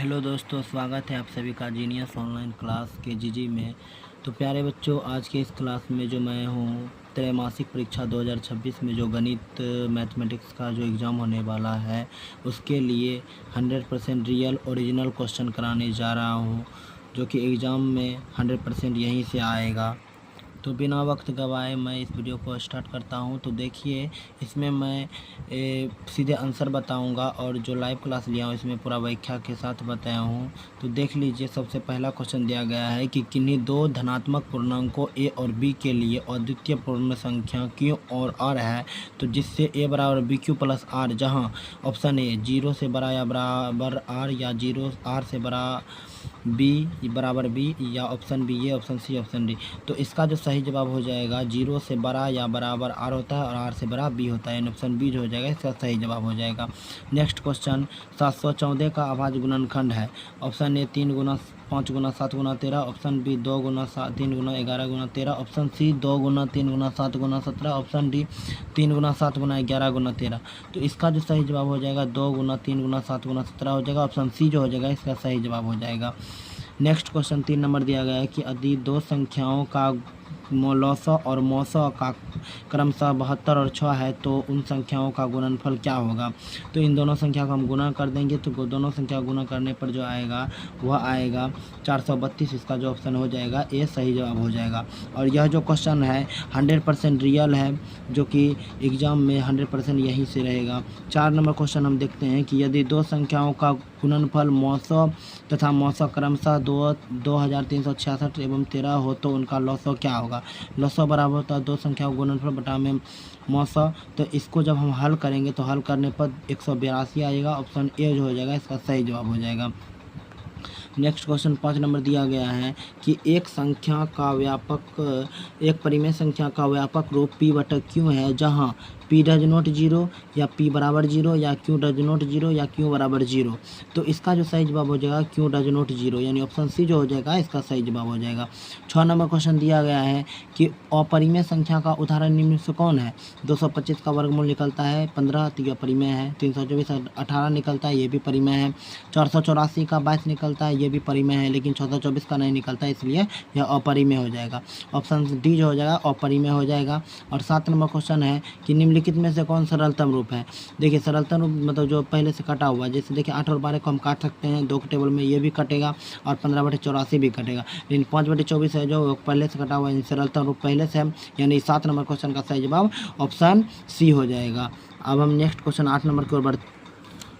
Hello दोस्तों, स्वागत है आप सभी का जीनियस ऑनलाइन क्लास के जीजी में। तो प्यारे बच्चों, आज के इस क्लास में जो मैं हूँ त्रैमासिक परीक्षा 2026 में जो गणित मैथमेटिक्स का जो एग्ज़ाम होने वाला है उसके लिए 100% रियल ओरिजिनल क्वेश्चन कराने जा रहा हूँ, जो कि एग्ज़ाम में 100% यहीं से आएगा। तो बिना वक्त गवाए मैं इस वीडियो को स्टार्ट करता हूं। तो देखिए, इसमें मैं सीधे आंसर बताऊंगा और जो लाइव क्लास लिया हूं इसमें पूरा व्याख्या के साथ बताया हूं। तो देख लीजिए, सबसे पहला क्वेश्चन दिया गया है कि किन्हीं दो धनात्मक पूर्णांकों ए और बी के लिए अद्वितीय पूर्ण संख्या क्यू और आर है, तो जिससे ए बराबर बी क्यू प्लस आर, जहाँ ऑप्शन ए 0 से बड़ा या बराबर आर या 0 आर से बड़ा बी बराबर बी, या ऑप्शन बी ये, ऑप्शन सी, ऑप्शन डी। तो इसका जो सही जवाब हो जाएगा 0 से बड़ा या बराबर आर होता है और आर से बड़ा बी होता है, ऑप्शन बी जो हो जाएगा इसका सही जवाब हो जाएगा। नेक्स्ट क्वेश्चन, 714 का अभाज्य गुणनखंड है। ऑप्शन ए 3 गुना 5 गुना 7 गुना 13, ऑप्शन बी 2 गुना 3 गुना 11 गुना 13, ऑप्शन सी 2 गुना 3 गुना 7 गुना 17, ऑप्शन डी 3 गुना 7 गुना 11 गुना 13। तो इसका जो सही जवाब हो जाएगा 2 गुना 3 गुना 7 गुना 17 हो जाएगा, ऑप्शन सी जो हो जाएगा इसका सही जवाब हो जाएगा। नेक्स्ट क्वेश्चन 3 नंबर दिया गया है कि यदि दो संख्याओं का लॉसो और मोसो का क्रमशः 72 और 6 है तो उन संख्याओं का गुणनफल क्या होगा। तो इन दोनों संख्या को हम गुणा कर देंगे, तो दोनों संख्या गुणा करने पर जो आएगा वह आएगा 432। इसका जो ऑप्शन हो जाएगा ये सही जवाब हो जाएगा। और यह जो क्वेश्चन है 100% रियल है, जो कि एग्ज़ाम में 100% यहीं से रहेगा। 4 नंबर क्वेश्चन हम देखते हैं कि यदि दो संख्याओं का गुणनफल मौसो तथा मौसो क्रमशः 2366 एवं 13 हो तो उनका लॉसो क्या होगा। लॉसो बराबर होता है दो संख्याओं का गुणनफल बटा में मौसो। तो इसको जब हम हल करेंगे तो हल करने पर 182 आएगा, ऑप्शन ए जो हो जाएगा इसका सही जवाब हो जाएगा। नेक्स्ट क्वेश्चन 5 नंबर दिया गया है कि एक परिमेय संख्या का व्यापक रूप p बटा q है, जहाँ p डज नॉट 0 या p बराबर 0 या q डज नॉट 0 या q बराबर 0। तो इसका जो सही जवाब हो जाएगा q डज नॉट 0, यानी ऑप्शन सी जो हो जाएगा इसका सही जवाब हो जाएगा। 6 नंबर क्वेश्चन दिया गया है कि अपरिमेय संख्या का उदाहरण निम्न से कौन है। 225 का वर्गमूल निकलता है 15, तो यह परिमेय है। 324 18 निकलता है, ये भी परिमेय है। 484 का 22 निकलता है, ये भी परिमेय है, लेकिन 624 का नहीं निकलता, इसलिए यह अपरिमेय हो जाएगा। ऑप्शन डी जो हो जाएगा अपरिमेय हो जाएगा। और 7 नंबर क्वेश्चन है कि निम्नलिखित में से कौन सरलतम रूप है। देखिए, सरलतम रूप मतलब जो पहले से कटा हुआ है, जैसे देखिए 8 और 12 को हम काट सकते हैं, 2 के टेबल में ये भी कटेगा और 15/84 भी कटेगा, लेकिन 5/24 है जो पहले से कटा हुआ है, सरलतम रूप पहले से है, यानी 7 नंबर क्वेश्चन का सही जवाब ऑप्शन सी हो जाएगा। अब हम नेक्स्ट क्वेश्चन 8 नंबर की ओर बढ़ते।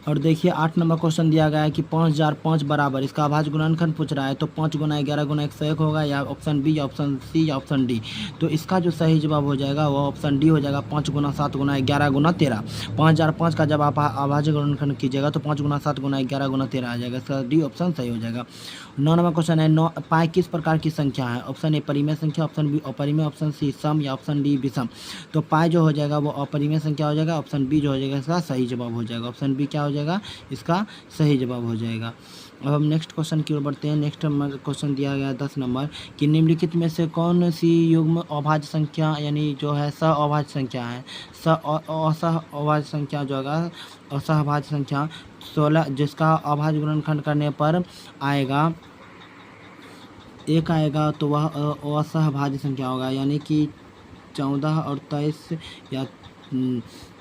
और देखिए 8 नंबर क्वेश्चन दिया गया है कि 5005 बराबर, इसका अभाज्य गुणनखंड पूछ रहा है, तो 5 गुना 11 गुना 101 होगा, या ऑप्शन बी या ऑप्शन सी या ऑप्शन डी। तो इसका जो सही जवाब हो जाएगा वो ऑप्शन डी हो जाएगा, 5 गुना 7 गुना 11 गुना 13। 5005 का जब आप अभाज्य गुणनखंड कीजिएगा तो 5 गुना 7 गुना 11 गुना 13 आ जाएगा, इसका डी ऑप्शन सही हो जाएगा। 9 नंबर क्वेश्चन है, पाई किस प्रकार की संख्या है। ऑप्शन ए परिमेय संख्या, ऑप्शन बी अपरिमेय, ऑप्शन सी सम, या ऑप्शन डी विषम। तो पाई जो हो जाएगा वो अपरिमेय संख्या हो जाएगा, ऑप्शन बी जो हो जाएगा इसका सही जवाब हो जाएगा। ऑप्शन बी क्या हो जाएगा, इसका सही जवाब हो जाएगा। अब हम नेक्स्ट क्वेश्चन की ओर बढ़ते हैं। नेक्स्ट क्वेश्चन दिया गया है 10 नंबर कि निम्नलिखित में से कौन सी युग्म अभाज्य संख्या यानी जो है सहअभाज्य संख्या है। असहअभाज्य संख्या जो होगा, असहअभाज्य संख्या 16, जिसका अभाज्य गुणनखंड करने पर आएगा 1 आएगा, तो वह असहअभाज्य संख्या होगा, यानी कि 14 और 23 या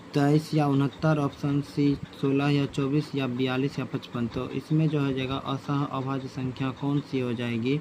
23 या 69, ऑप्शन सी 16 या 24 या 42 या 55। तो इसमें जो हो जाएगा असहअभाज्य संख्या कौन सी हो जाएगी,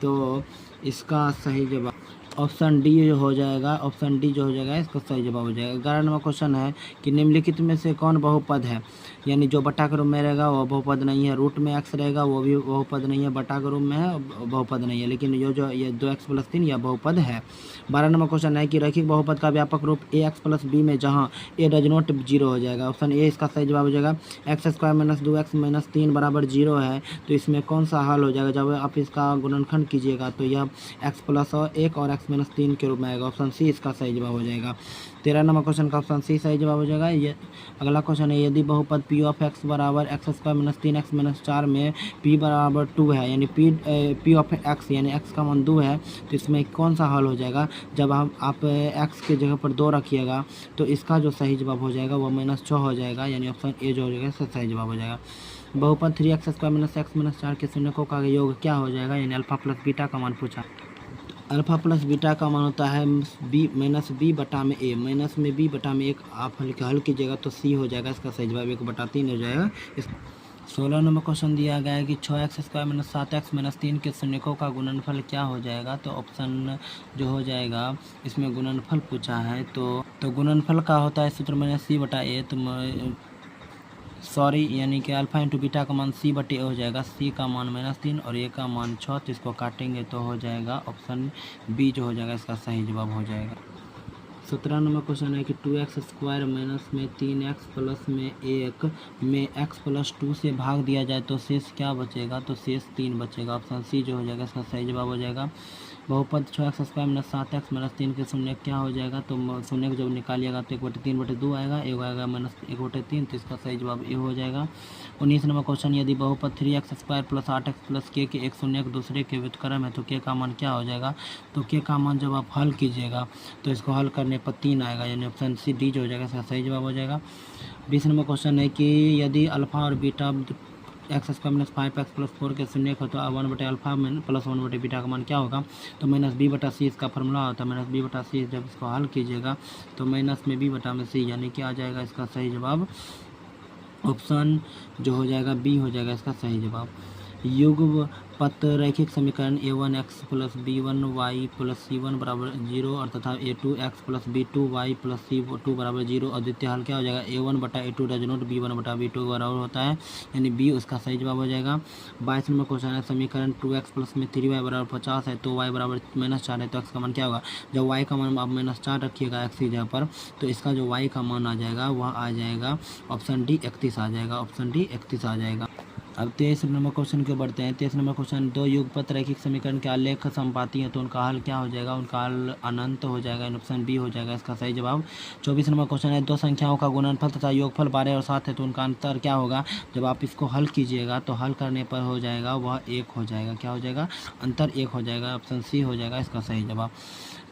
तो इसका सही जवाब ऑप्शन डी जो हो जाएगा, ऑप्शन डी जो हो जाएगा इसका सही जवाब हो जाएगा। 11 नंबर क्वेश्चन है कि निम्नलिखित में से कौन बहुपद है, यानी जो बटा के रूप में रहेगा वो बहुपद नहीं है। रूट में एक्स रहेगा वो भी बहुपद नहीं है, बटा के रूप में है बहुपद नहीं है, लेकिन ये 2x + 3 यह बहुपद है। 12 नंबर क्वेश्चन है कि रैखिक बहुपद का व्यापक रूप ax + b में जहाँ a डज नॉट 0 हो जाएगा। ऑप्शन ए इसका सही जवाब हो जाएगा। x² - 2x - 3 बराबर 0 है, तो इसमें कौन सा हल हो जाएगा। जब आप इसका गुणनखंड कीजिएगा तो यह x + 1 और x - 3 के रूप में आएगा, ऑप्शन सी इसका सही जवाब हो जाएगा। 13 नंबर क्वेश्चन का ऑप्शन सी सही जवाब हो जाएगा। ये अगला क्वेश्चन है, यदि बहुपद p ऑफ x बराबर x² - 3x - 4 में p बराबर 2 है, यानी p ऑफ x यानी x का मान 2 है, तो इसमें कौन सा हल हो जाएगा। जब आप x के जगह पर 2 रखिएगा तो इसका जो सही जवाब हो जाएगा वो -6 हो जाएगा, यानी ऑप्शन ए जो हो जाएगा इसका सही जवाब हो जाएगा। बहुपद 3x² - x - 4 के शून्यकों का योग क्या हो जाएगा, यानी अल्फा प्लस बीटा का मान पूछा। अल्फा प्लस बीटा का मान होता है बी बटा में ए, माइनस में बी बटा में एक आप हल कीजिएगा तो सी हो जाएगा, इसका सही जवाब 1/3 हो जाएगा। 16 नंबर क्वेश्चन दिया गया है कि 6x² - 7x - 3 के शून्यकों का गुणनफल क्या हो जाएगा, तो ऑप्शन जो हो जाएगा इसमें गुणनफल पूछा है। तो गुणनफल का होता है सूत्र में c/a, तो सॉरी यानी कि अल्फा इंटू बीटा का मान c/a हो जाएगा, c का मान -3 और a का मान 6, तो इसको काटेंगे तो हो जाएगा ऑप्शन बी जो हो जाएगा इसका सही जवाब हो जाएगा। 17 नंबर क्वेश्चन है कि 2x² माइनस में 3x प्लस में 1 में x + 2 से भाग दिया जाए तो शेष क्या बचेगा, तो शेष 3 बचेगा, ऑप्शन सी जो हो जाएगा इसका सही जवाब हो जाएगा। बहुपद 6x² - 7x - 3 के शून्य क्या हो जाएगा, तो शून्य को जब निकालिएगा तो 1/3/2 आएगा, एक आएगा -1/3, तो इसका सही जवाब ए हो जाएगा। 19 नंबर क्वेश्चन, यदि बहुपद 3x² + 8x + k के एक शून्य दूसरे के व्युत्क्रम है तो k का मान क्या हो जाएगा, तो k का मान जब आप हल कीजिएगा तो इसको हल करने पर 3 आएगा, यानी ऑप्शन सी डी जो हो जाएगा इसका सही जवाब हो जाएगा। 20 नंबर क्वेश्चन है कि यदि अल्फा और बीटा x² - 5x + 4 के शून्य हो तो 1/अल्फा + 1/बीटा का मान क्या होगा, तो -b/c इसका फॉर्मूला होता है, -b/c। जब इसको हल कीजिएगा तो माइनस में b/c यानी कि आ जाएगा इसका सही जवाब, ऑप्शन जो हो जाएगा बी हो जाएगा इसका सही जवाब। युगपत रैखिक समीकरण a1x + b1y + c1 = 0 और तथा a2x + b2y + c2 = 0 और द्वितीय हल क्या हो जाएगा, a1/a2 डज नॉट b1/b2 बराबर होता है, यानी बी उसका सही जवाब हो जाएगा। 22 नंबर क्वेश्चन है, समीकरण 2x + 3y = 50 है तो y = -4 है तो x का मान क्या होगा, जब y का मान आप -4 रखिएगा x की जगह पर तो इसका जो y का मान आ जाएगा वह आ जाएगा ऑप्शन डी 31 आ जाएगा, ऑप्शन डी 31 आ जाएगा। अब 23 नंबर क्वेश्चन के बढ़ते हैं। 23 नंबर क्वेश्चन, दो युगपत रैखिक समीकरण के आलेख संपाती हैं तो उनका हल क्या हो जाएगा, उनका हल अनंत हो जाएगा, ऑप्शन बी हो जाएगा इसका सही जवाब। 24 नंबर क्वेश्चन है, दो संख्याओं का गुणनफल तथा योगफल 12 और 7 है तो उनका अंतर क्या होगा, जब आप इसको हल कीजिएगा तो हल करने पर हो जाएगा वह 1 हो जाएगा, क्या हो जाएगा, अंतर 1 हो जाएगा, ऑप्शन सी हो जाएगा इसका सही जवाब।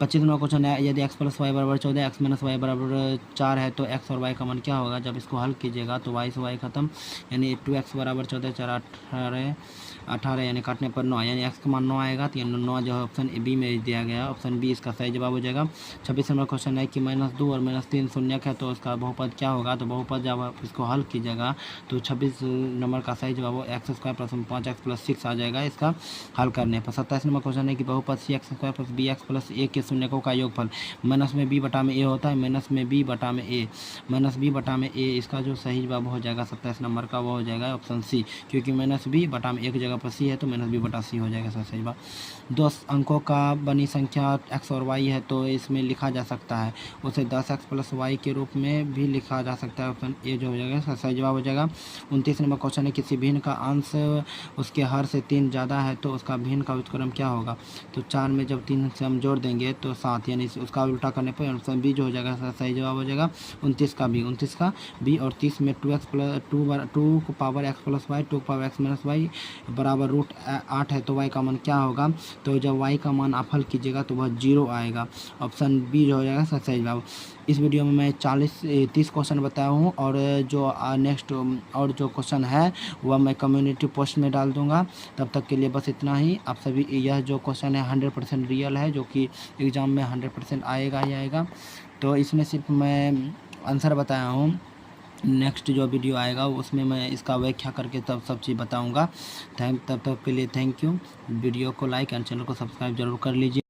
25 नंबर क्वेश्चन है, यदि x + y = 14 x - y = 4 है तो x और y का मान क्या होगा, जब इसको हल कीजिएगा तो y से y खत्म, यानी 2x = 14 4 18 यानी काटने पर 9, यानी x का मान 9 आएगा, तो 9 जो है ऑप्शन बी में दिया गया है, ऑप्शन बी इसका सही जवाब हो जाएगा। 26 नंबर क्वेश्चन है कि -2 और -3 शून्यक है तो उसका बहुपद क्या होगा, तो बहुपद जब आप इसको हल कीजिएगा तो 26 नंबर का सही जवाब हो x² + 5x + 6 आ जाएगा इसका हल करने पर। 27 नंबर क्वेश्चन है कि बहुपद cx² + bx + a के शून्यकों का योगफल माइनस में b/a होता है, माइनस में b/a इसका जो सही जवाब हो जाएगा 27 नंबर का वो हो जाएगा ऑप्शन सी, क्योंकि -b/a एक जगह पर सी है तो -b/c हो जाएगा इसका सही जवाब। 2 अंकों का बनी संख्या x और y है तो इसमें लिखा जा सकता है उसे 10x + y के रूप में भी लिखा जा सकता है, ऑप्शन ए जो हो जाएगा इसका सही जवाब हो जाएगा। 29 नंबर क्वेश्चन है, किसी भिन्न का अंश उसके हर से 3 ज़्यादा है तो उसका भिन्न का व्युत्क्रम क्या होगा, तो 4 में जब 3 से हम जोड़ देंगे तो 7, यानी उसका उल्टा करने पर ऑप्शन बी जो हो जाएगा इसका सही जवाब हो जाएगा। 29 का बी और 30 में 2x + 2 को power x + y 2 power x - y बराबर √8 है तो y का मान क्या होगा, तो जब y का मान आप हल कीजिएगा तो वह 0 आएगा, ऑप्शन बी जो हो जाएगा इसका सही जवाब। इस वीडियो में मैं 30 क्वेश्चन बताया हूँ और जो नेक्स्ट और जो क्वेश्चन है वह मैं कम्युनिटी पोस्ट में डाल दूँगा। तब तक के लिए बस इतना ही। आप सभी, यह जो क्वेश्चन है 100% रियल है, जो कि एग्ज़ाम में 100% आएगा ही आएगा, तो इसमें सिर्फ मैं आंसर बताया हूँ। नेक्स्ट जो वीडियो आएगा उसमें मैं इसका व्याख्या करके तब सब चीज़ बताऊँगा। तब तक के लिए थैंक यू। वीडियो को लाइक एंड चैनल को सब्सक्राइब जरूर कर लीजिए।